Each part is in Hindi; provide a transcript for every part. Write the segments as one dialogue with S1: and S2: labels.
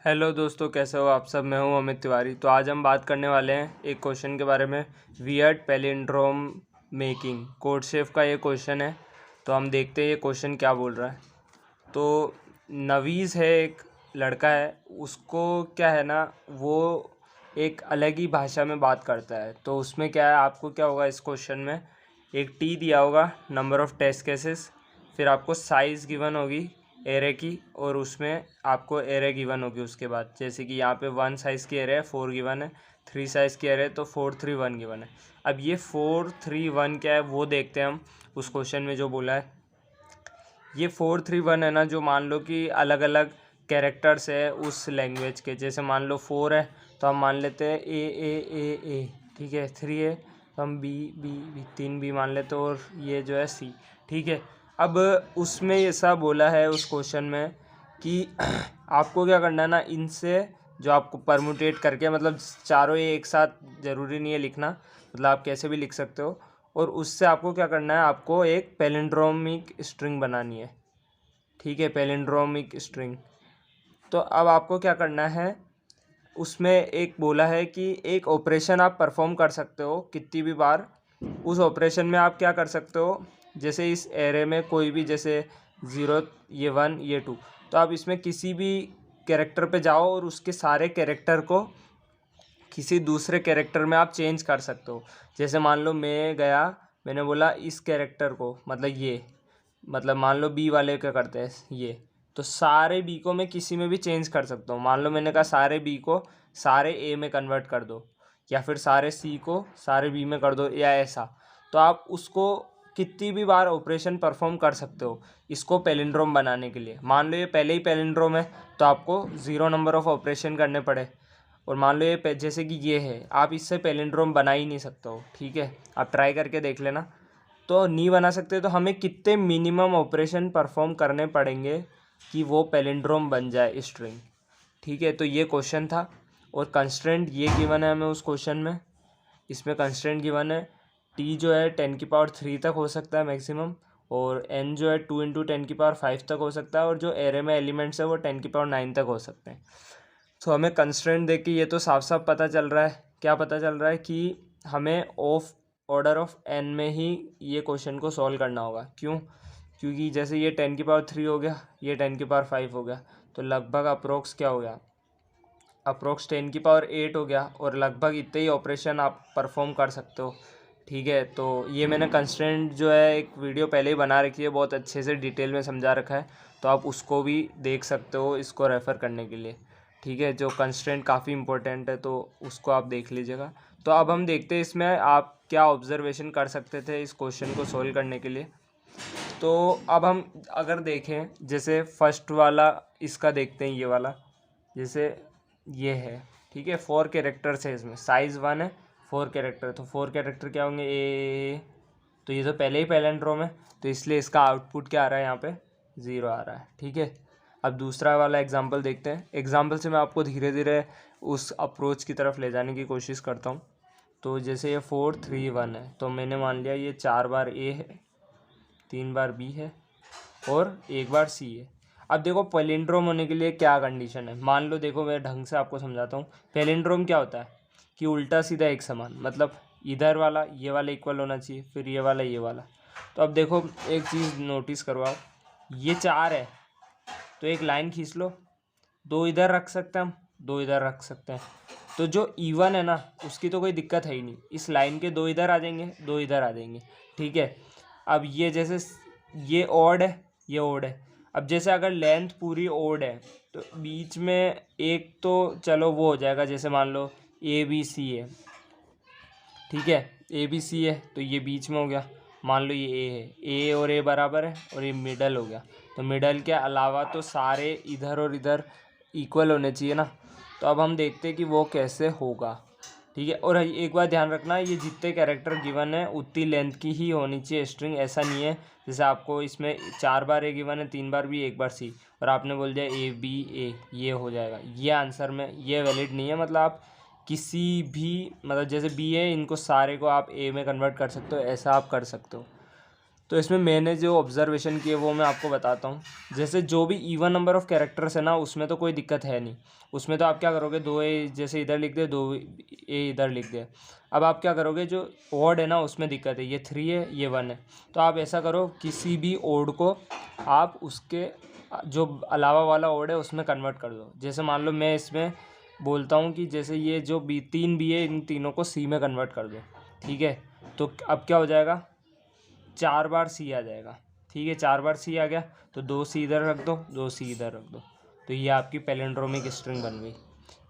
S1: हेलो दोस्तों, कैसे हो आप सब। मैं हूं अमित तिवारी। तो आज हम बात करने वाले हैं एक क्वेश्चन के बारे में, वियर्ड पैलिंड्रोम मेकिंग। कोडशेफ का ये क्वेश्चन है, तो हम देखते हैं ये क्वेश्चन क्या बोल रहा है। तो नवीज़ है, एक लड़का है, उसको क्या है ना, वो एक अलग ही भाषा में बात करता है। तो उसमें क्या है, आपको क्या होगा इस क्वेश्चन में, एक टी दिया होगा, नंबर ऑफ़ टेस्ट केसेस, फिर आपको साइज़ गिवन होगी एरे की, और उसमें आपको एरे गिवन होगी उसके बाद। जैसे कि यहाँ पे 1 साइज़ की एरे है, 4 गिवन है, 3 साइज़ की एरे है तो 4 3 1 गिवन है। अब ये 4 3 1 क्या है वो देखते हैं हम उस क्वेश्चन में जो बोला है। ये 4 3 1 है ना, जो मान लो कि अलग अलग कैरेक्टर्स है उस लैंग्वेज के। जैसे मान लो 4 है तो हम मान लेते हैं ए, ठीक है। 3 है तो हम बी 3 बी मान लेते हैं, और ये जो है सी, ठीक है। अब उसमें ऐसा बोला है उस क्वेश्चन में कि आपको क्या करना है ना, इनसे जो आपको परमुटेट करके, मतलब चारों ये एक साथ ज़रूरी नहीं है लिखना, मतलब आप कैसे भी लिख सकते हो, और उससे आपको क्या करना है, आपको एक पैलिंड्रोमिक स्ट्रिंग बनानी है, ठीक है, पैलिंड्रोमिक स्ट्रिंग। तो अब आपको क्या करना है, उसमें एक बोला है कि एक ऑपरेशन आप परफॉर्म कर सकते हो कितनी भी बार। उस ऑपरेशन में आप क्या कर सकते हो, जैसे इस एरे में कोई भी, जैसे 0, ये 1, ये 2, तो आप इसमें किसी भी कैरेक्टर पे जाओ और उसके सारे कैरेक्टर को किसी दूसरे कैरेक्टर में आप चेंज कर सकते हो। जैसे मान लो मैं गया, मैंने बोला इस कैरेक्टर को, मतलब ये, मतलब मान लो बी वाले क्या करते हैं ये, तो सारे बी को मैं किसी में भी चेंज कर सकता हूँ। मान लो मैंने कहा सारे बी को सारे ए में कन्वर्ट कर दो, या फिर सारे सी को सारे बी में कर दो, या ऐसा। तो आप उसको कितनी भी बार ऑपरेशन परफॉर्म कर सकते हो इसको पैलिंड्रोम बनाने के लिए। मान लो ये पहले ही पैलिंड्रोम है तो आपको 0 नंबर ऑफ ऑपरेशन करने पड़े, और मान लो ये जैसे कि ये है, आप इससे पैलिंड्रोम बना ही नहीं सकते हो, ठीक है। आप ट्राई करके देख लेना, तो नहीं बना सकते। तो हमें कितने मिनिमम ऑपरेशन परफॉर्म करने पड़ेंगे कि वो पैलिंड्रोम बन जाए स्ट्रिंग, ठीक है। तो ये क्वेश्चन था, और कंस्ट्रेंट ये गिवन है हमें उस क्वेश्चन में। इसमें कंस्ट्रेंट गिवन है, टी जो है 10⁻³ तक हो सकता है मैक्सिमम, और एन जो है 2 × 10⁵ तक हो सकता है, और जो एरे में एलिमेंट्स है वो 10⁹ तक हो सकते हैं। तो हमें कंस्ट्रेंट देख के ये तो साफ साफ पता चल रहा है, क्या पता चल रहा है कि हमें ऑर्डर ऑफ एन में ही ये क्वेश्चन को सॉल्व करना होगा। क्यों? क्योंकि जैसे ये 10⁻³ हो गया, ये 10⁵ हो गया, तो लगभग अप्रोक्स क्या हो गया, अप्रोक्स 10⁸ हो गया, और लगभग इतने ही ऑपरेशन आप परफॉर्म कर सकते हो, ठीक है। तो ये मैंने कंस्ट्रेंट जो है एक वीडियो पहले ही बना रखी है, बहुत अच्छे से डिटेल में समझा रखा है, तो आप उसको भी देख सकते हो इसको रेफ़र करने के लिए, ठीक है। जो कंस्ट्रेंट काफ़ी इंपॉर्टेंट है, तो उसको आप देख लीजिएगा। तो अब हम देखते हैं इसमें आप क्या ऑब्जर्वेशन कर सकते थे इस क्वेश्चन को सोल्व करने के लिए। तो अब हम अगर देखें, जैसे फर्स्ट वाला इसका देखते हैं, ये वाला जैसे ये है, ठीक है। 4 कैरेक्टर्स है इसमें, साइज़ 1 है, 4 कैरेक्टर, तो 4 कैरेक्टर क्या होंगे, तो ये तो पहले ही पैलिंड्रोम है, तो इसलिए इसका आउटपुट क्या आ रहा है, यहाँ पे 0 आ रहा है, ठीक है। अब दूसरा वाला एग्जांपल देखते हैं। एग्जांपल से मैं आपको धीरे धीरे उस अप्रोच की तरफ ले जाने की कोशिश करता हूँ। तो जैसे ये 4 3 1 है, तो मैंने मान लिया ये 4 बार ए है, 3 बार बी है, और 1 बार सी है। अब देखो पैलिंड्रोम होने के लिए क्या कंडीशन है, मान लो, देखो मैं ढंग से आपको समझाता हूँ। पैलिंड्रोम क्या होता है कि उल्टा सीधा एक समान, मतलब इधर वाला ये वाला इक्वल होना चाहिए, फिर ये वाला ये वाला। तो अब देखो एक चीज़ नोटिस करो आप, ये 4 है तो एक लाइन खींच लो, 2 इधर रख सकते हैं हम, 2 इधर रख सकते हैं। तो जो इवन है ना, उसकी तो कोई दिक्कत है ही नहीं, इस लाइन के 2 इधर आ जाएंगे, 2 इधर आ जाएंगे, ठीक है। अब ये जैसे ये ऑड है, ये ऑड है। अब जैसे अगर लेंथ पूरी ऑड है तो बीच में एक तो चलो वो हो जाएगा, जैसे मान लो ए बी सी है, ठीक है। ए बी सी है तो ये बीच में हो गया, मान लो ये ए है, ए और ए बराबर है, और ये मिडल हो गया। तो मिडल के अलावा तो सारे इधर और इधर इक्वल होने चाहिए ना। तो अब हम देखते हैं कि वो कैसे होगा, ठीक है। और एक बार ध्यान रखना, ये जितने कैरेक्टर गिवन है उतनी लेंथ की ही होनी चाहिए स्ट्रिंग, ऐसा नहीं है जैसे आपको इसमें 4 बार ए गिवन है, 3 बार बी, 1 बार सी, और आपने बोल दिया ए बी ए, ये हो जाएगा। ये आंसर में ये वैलिड नहीं है, मतलब आप किसी भी, मतलब जैसे बी है, इनको सारे को आप ए में कन्वर्ट कर सकते हो, ऐसा आप कर सकते हो। तो इसमें मैंने जो ऑब्जर्वेशन किए वो मैं आपको बताता हूँ। जैसे जो भी इवन नंबर ऑफ़ कैरेक्टर्स है ना, उसमें तो कोई दिक्कत है नहीं। उसमें तो आप क्या करोगे, 2A जैसे इधर लिख दे, 2A इधर लिख दे। अब आप क्या करोगे, जो ऑड है ना उसमें दिक्कत है, ये 3 है, ये 1 है। तो आप ऐसा करो, किसी भी ऑड को आप उसके जो अलावा वाला ऑड है उसमें कन्वर्ट कर दो। जैसे मान लो मैं इसमें बोलता हूँ कि जैसे ये जो 3 बी है, इन तीनों को C में कन्वर्ट कर दो। ठीक है, तो अब क्या हो जाएगा, 4 बार C आ जाएगा। ठीक है, 4 बार C आ गया तो 2 C इधर रख दो, 2 C इधर रख दो। तो ये आपकी पैलिंड्रोमिक स्ट्रिंग बन गई,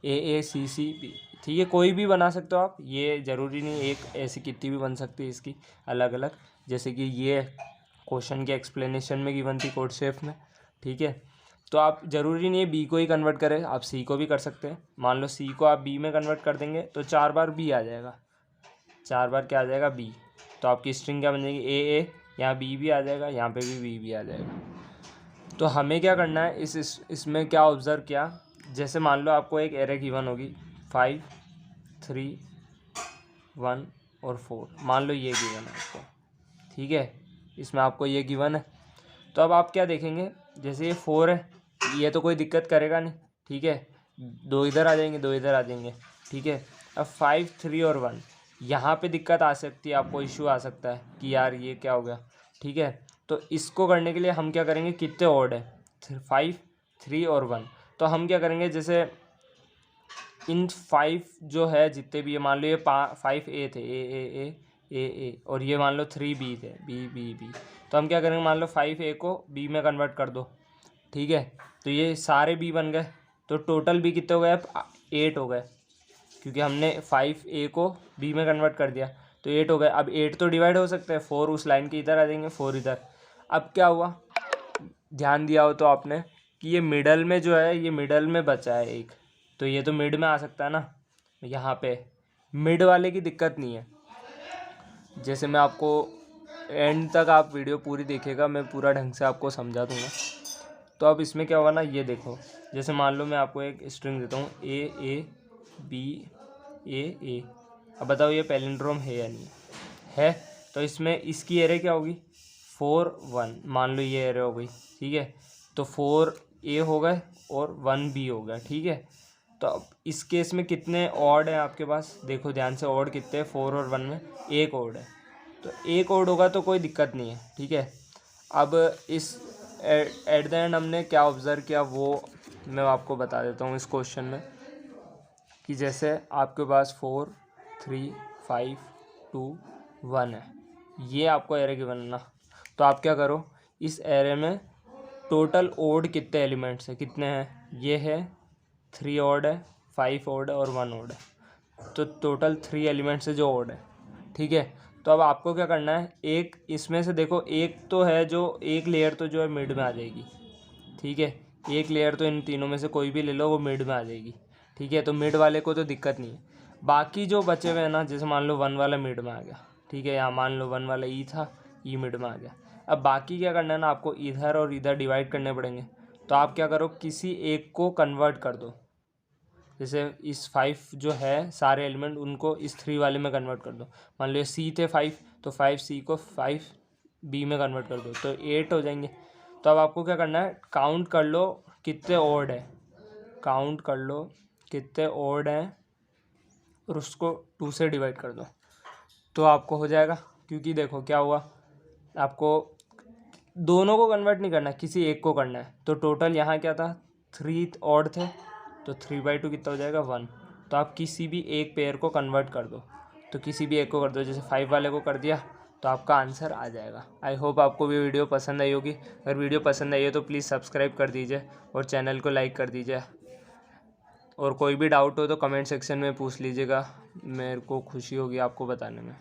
S1: AACCB। ठीक है, कोई भी बना सकते हो आप, ये ज़रूरी नहीं एक ऐसी कितनी भी बन सकती है इसकी अलग अलग। जैसे कि ये क्वेश्चन के एक्सप्लेनेशन में गिवन थी कोड शेफ में। ठीक है, तो आप ज़रूरी नहीं है B को ही कन्वर्ट करें, आप C को भी कर सकते हैं। मान लो C को आप B में कन्वर्ट कर देंगे तो 4 बार B आ जाएगा, 4 बार क्या आ जाएगा, B। तो आपकी स्ट्रिंग क्या बन जाएगी, AA, यहाँ B भी आ जाएगा, यहाँ पे भी B भी आ जाएगा। तो हमें क्या करना है, इसमें क्या ऑब्ज़र्व किया, जैसे मान लो आपको एक एरे गिवन होगी 5, 3, 1 और 4। मान लो ये गिवन है आपको। ठीक है, इसमें आपको ये गिवन है। तो अब आप क्या देखेंगे, जैसे ये 4 है, ये तो कोई दिक्कत करेगा नहीं। ठीक है, 2 इधर आ जाएंगे, 2 इधर आ जाएंगे। ठीक है, अब 5, 3 और 1 यहाँ पे दिक्कत आ सकती है, आपको इशू आ सकता है कि यार ये क्या हो गया। ठीक है, तो इसको करने के लिए हम क्या करेंगे, कितने ऑड है, 5, 3 और 1। तो हम क्या करेंगे, जैसे इन 5 जो है जितने भी, ये मान लो ये 5A थे, A और ये मान लो 3B थे, B। तो हम क्या करेंगे, मान लो 5A को B में कन्वर्ट कर दो। ठीक है, तो ये सारे B बन गए, तो टोटल B कितने हो गए, 8 हो गए, क्योंकि हमने 5A को B में कन्वर्ट कर दिया, तो 8 हो गए। अब 8 तो डिवाइड हो सकते हैं, 4 उस लाइन के इधर आ जाएंगे, 4 इधर। अब क्या हुआ, ध्यान दिया हो तो आपने कि ये मिडल में जो है, ये मिडल में बचा है एक, तो ये तो मिड में आ सकता है ना, यहाँ पे मिड वाले की दिक्कत नहीं है। जैसे मैं आपको एंड तक आप वीडियो पूरी देखिएगा, मैं पूरा ढंग से आपको समझा दूँगा। तो अब इसमें क्या होगा ना, ये देखो, जैसे मान लो मैं आपको एक स्ट्रिंग देता हूँ A। अब बताओ ये पैलिंड्रोम है या नहीं है। तो इसमें इसकी एरे क्या होगी, 4, 1। मान लो ये एरे हो गई। ठीक है, तो 4A हो गए और 1B हो गया। ठीक है, तो अब इस केस में कितने ऑड हैं आपके पास, देखो ध्यान से, ऑड कितने हैं, 4 और 1 में एक ऑड है, तो एक ऑड होगा तो कोई दिक्कत नहीं है। ठीक है, अब इस एट द एंड हमने क्या ऑब्ज़र्व किया वो मैं आपको बता देता हूँ इस क्वेश्चन में, कि जैसे आपके पास 4, 3, 5, 2, 1 है, ये आपको एरे गिवन है ना। तो आप क्या करो, इस एरे में टोटल ऑड कितने एलिमेंट्स हैं, कितने हैं, ये है 3 ऑड है, 5 ऑड है और 1 ऑड है, तो टोटल 3 एलिमेंट्स है जो ऑड है। ठीक है, तो अब आपको क्या करना है, एक इसमें से देखो, एक तो है जो एक लेयर तो जो है मिड में आ जाएगी। ठीक है, एक लेयर तो इन तीनों में से कोई भी ले लो, वो मिड में आ जाएगी। ठीक है, तो मिड वाले को तो दिक्कत नहीं है। बाकी जो बचे हुए हैं ना, जैसे मान लो 1 वाला मिड में आ गया। ठीक है, यहाँ मान लो 1 वाला E था, E मिड में आ गया। अब बाकी क्या करना है ना, आपको इधर और इधर डिवाइड करने पड़ेंगे। तो आप क्या करो, किसी एक को कन्वर्ट कर दो। जैसे इस 5 जो है सारे एलिमेंट, उनको इस 3 वाले में कन्वर्ट कर दो। मान लो C थे 5, तो 5C को 5B में कन्वर्ट कर दो, तो 8 हो जाएंगे। तो अब आपको क्या करना है, काउंट कर लो कितने ऑड है, काउंट कर लो कितने ऑड हैं और उसको 2 से डिवाइड कर दो, तो आपको हो जाएगा। क्योंकि देखो क्या हुआ, आपको दोनों को कन्वर्ट नहीं करना है, किसी एक को करना है। तो टोटल यहाँ क्या था, 3 ऑड थे, तो 3/2 कितना हो जाएगा, 1। तो आप किसी भी एक पेयर को कन्वर्ट कर दो, तो किसी भी एक को कर दो, जैसे 5 वाले को कर दिया तो आपका आंसर आ जाएगा। आई होप आपको भी वीडियो पसंद आई होगी। अगर वीडियो पसंद आई है तो प्लीज़ सब्सक्राइब कर दीजिए और चैनल को लाइक कर दीजिए। और कोई भी डाउट हो तो कमेंट सेक्शन में पूछ लीजिएगा, मेरे को खुशी होगी आपको बताने में।